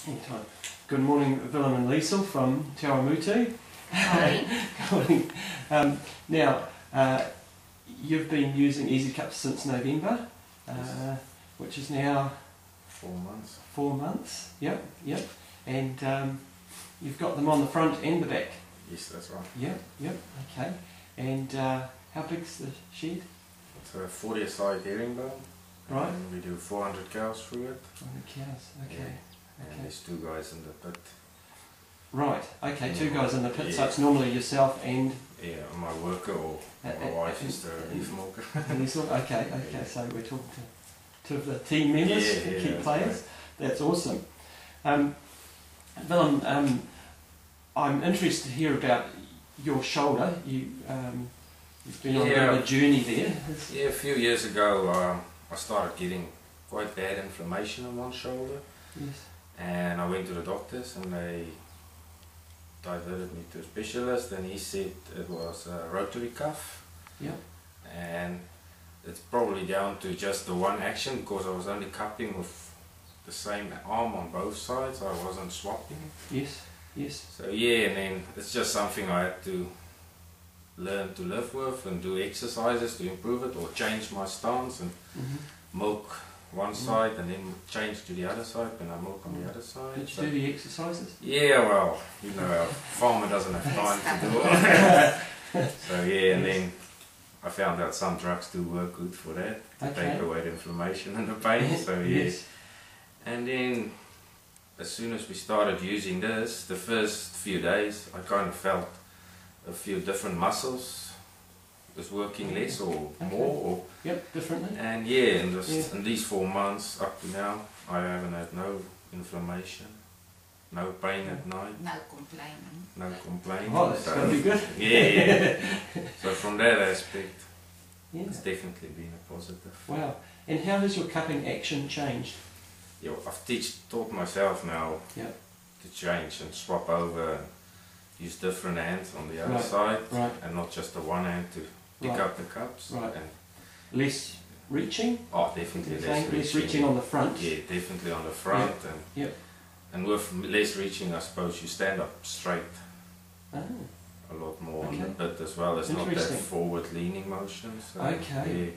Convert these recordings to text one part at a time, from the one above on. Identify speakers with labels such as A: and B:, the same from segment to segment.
A: Anytime. Good morning, Willem and Leisl from Te Awamutu.
B: Hi.
A: Good morning. Now, you've been using Ezycups since November,
C: Yes.
A: which is now
C: 4 months.
A: 4 months. Yep. And you've got them on the front and the back.
C: Yes, that's right.
A: Yep. Okay. And how big's the shed?
C: It's a 40 aside herringbone.
A: Right.
C: And we do 400 cows through it.
A: 100 cows. Okay.
C: Yeah. And
A: Okay.
C: there's 2 guys in the pit.
A: Right. Okay. 2 guys in the pit. So
C: Yeah.
A: it's normally yourself and.
C: Yeah, my worker or my wife is the relief milker.
A: Okay. So we're talking to two of the team members, the key players.
C: Right.
A: That's awesome. Willem, I'm interested to hear about your shoulder. You've been on a bit of a journey there.
C: Yeah, a few years ago I started getting quite bad inflammation on one shoulder.
A: Yes.
C: And I went to the doctors and they diverted me to a specialist, and he said it was a rotary cuff.
A: Yep.
C: And it's probably down to just the one action, because I was only cupping with the same arm on both sides. I wasn't swapping.
A: Yes.
C: So yeah, and then it's just something I had to learn to live with and do exercises to improve it, or change my stance and milk one side and then change to the other side when I milk on the other side.
A: Did you do the exercises?
C: Yeah, well, you know, a farmer doesn't have time to do it. So yeah, and then I found out some drugs do work good for that, to take away the inflammation and the pain. So yeah.
A: Yes.
C: And then as soon as we started using this, the first few days I kind of felt a few different muscles was working less or more. Or,
A: Yep, differently.
C: and yeah, in these 4 months up to now, I haven't had no inflammation, no pain at night,
B: No complaining.
C: no complaining.
A: Oh, that's going to be good.
C: Yeah. So from that aspect,
A: Yeah.
C: it's definitely been a positive.
A: Wow. And how has your cupping action changed?
C: Yeah, I've taught myself now
A: Yep.
C: to change and swap over and use different hands on the other
A: Right,
C: side,
A: right.
C: and not just the one hand to pick
A: Right.
C: up the cups.
A: Right.
C: And,
A: Less reaching?
C: definitely less
A: Less reaching on the front?
C: Yeah, definitely on the front. And,
A: Yep.
C: and with less reaching, I suppose you stand up straight
A: Oh.
C: a lot more on
A: Okay.
C: the bit as well. It's not that
A: Interesting.
C: forward leaning motion. So
A: Okay.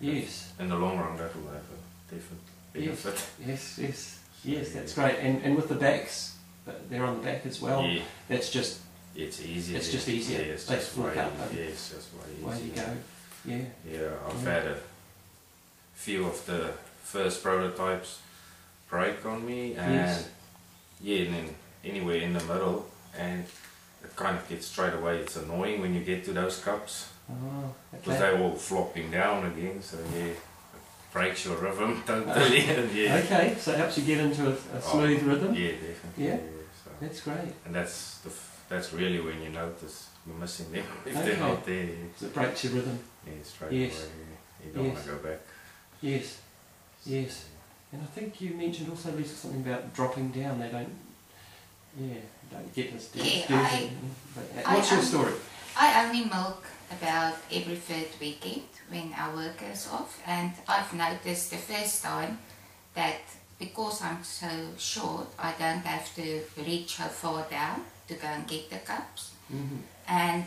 C: yeah,
A: Yes.
C: in the long run that will have a different benefit.
A: Yes, that's great. And with the backs, they're on the back as well.
C: Yeah,
A: That's just
C: it's easier.
A: It's just easier.
C: Yeah, it's
A: They
C: just
A: flick
C: way,
A: up,
C: it's just way easier.
A: way you go. Yeah.
C: Yeah, I've
A: Yeah.
C: had a few of the first prototypes break on me, and
A: Yes.
C: yeah, and then anywhere in the middle, and it kind of gets straight away. It's annoying when you get to those cups
A: Oh,
C: because
A: okay.
C: they're all flopping down again. So yeah, it breaks your rhythm totally. And yeah,
A: Okay, so it helps you get into a smooth rhythm.
C: yeah, definitely.
A: Yeah.
C: So,
A: That's great.
C: and that's really when you notice you're missing them if
A: Okay.
C: they're not there.
A: So it breaks your rhythm.
C: Yeah, straight
A: Yes.
C: away. You don't want
A: Yes.
C: to go back.
A: Yes. And I think you mentioned also, Lisa, something about dropping down. They don't get as dirty.
B: Yeah,
A: What's your story?
B: I only milk about every third weekend when our worker is off, and I've noticed the first time that because I'm so short, I don't have to reach so far down to go and get the cups. And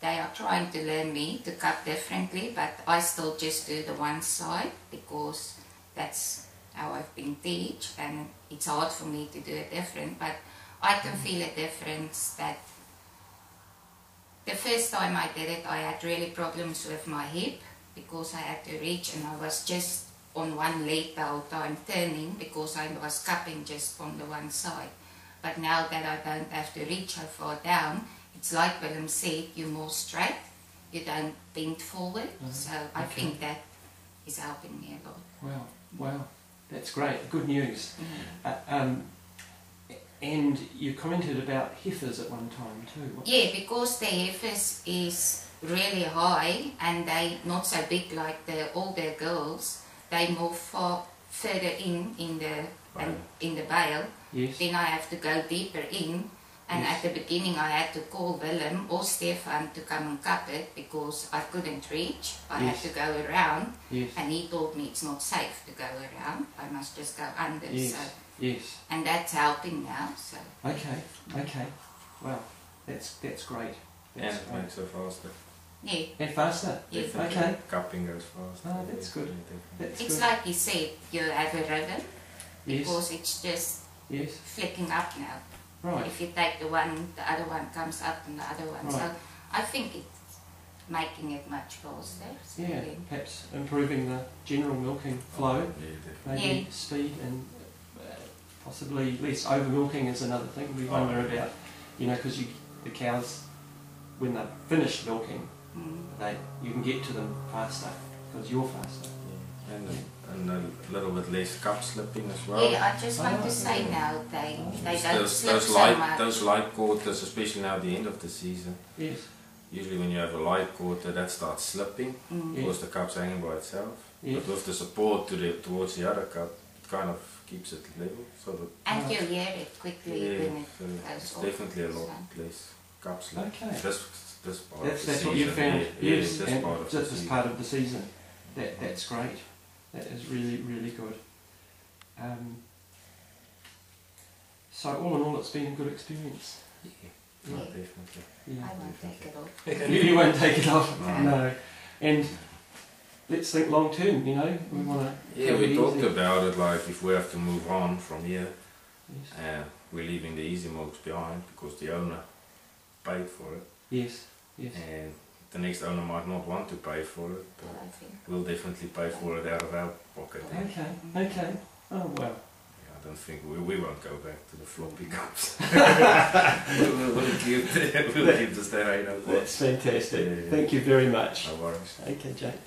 B: they are trying to learn me to cup differently, but I still just do the one side because that's how I've been taught, and it's hard for me to do it different, but I can feel a difference that the first time I did it, I had really problems with my hip because I had to reach, and I was just on one leg the whole time turning because I was cupping just on the one side. But now that I don't have to reach so far down, it's like Willem said, you're more straight, you don't bend forward, so I think that is helping me a lot.
A: Wow. That's great. Good news. And you commented about heifers at one time too.
B: Yeah, because the heifers is really high and they not so big like the older girls. They move further in the bale.
A: Yes.
B: Then I have to go deeper in, And
A: Yes.
B: at the beginning I had to call Willem or Stefan to come and cut it because I couldn't reach. I
A: Yes.
B: had to go around,
A: Yes.
B: and he told me it's not safe to go around. I must just go under.
A: Yes.
B: So,
A: Yes.
B: and that's helping now. So
A: Okay. Okay. Wow. That's great.
C: And
A: That's
C: it
A: great.
C: makes it faster.
B: yeah,
A: And faster.
B: yeah.
A: Okay.
C: Cupping goes faster.
A: Oh, that's good.
C: definitely.
A: That's
B: It's
A: good.
B: like you said, you have a rhythm
A: Yes.
B: because it's just
A: Yes.
B: flicking up now.
A: Right.
B: If you take the one, the other one comes up and the other one.
A: Right.
B: So I think it's making it much faster. So
A: Yeah. Perhaps improving the general milking flow,
C: Yeah, definitely.
A: maybe
B: Yeah.
A: speed, and possibly less over milking is another thing we wonder about. You know, because the cows, when they're finished milking, you can get to them faster because you're faster.
C: Yeah. And a little bit less cup slipping as well.
B: Yeah, I just want to say now they don't slip so much.
C: Those light quarters, especially now at the end of the season.
A: Yes.
C: Usually when you have a light quarter, that starts slipping because the cup's hanging by itself.
A: Yes.
C: But with the support towards the other cup, it kind of keeps it level. So that
B: And you hear it quickly when it
C: so
B: goes
C: it's
B: off.
C: definitely a lot
B: So.
C: less cup slip.
A: Okay.
C: This part
A: That's
C: of the
A: what you
C: season,
A: found.
C: yeah,
A: Yes.
C: this
A: And
C: part of
A: just
C: the
A: as
C: season.
A: part of the season. That's great. That is really good. So all in all, it's been a good experience.
C: Yeah,
B: Yeah.
C: definitely.
A: Yeah.
B: I won't take it off.
A: You won't take it off.
C: No.
A: No. And let's think long term. You know, we want to.
C: Yeah, we talked about it, like if we have to move on from here,
A: Yes.
C: we're leaving the easy milks behind because the owner paid for it,
A: Yes. Yes.
C: and the next owner might not want to pay for it, but
B: I think.
C: we'll definitely pay for it out of our pocket.
A: Okay. Okay. Oh well.
C: Yeah, I don't think we won't go back to the floppy cups. we'll keep the stereo.
A: That's fantastic.
C: Yeah.
A: Thank you very much.
C: No worries.
A: Okay, Jake.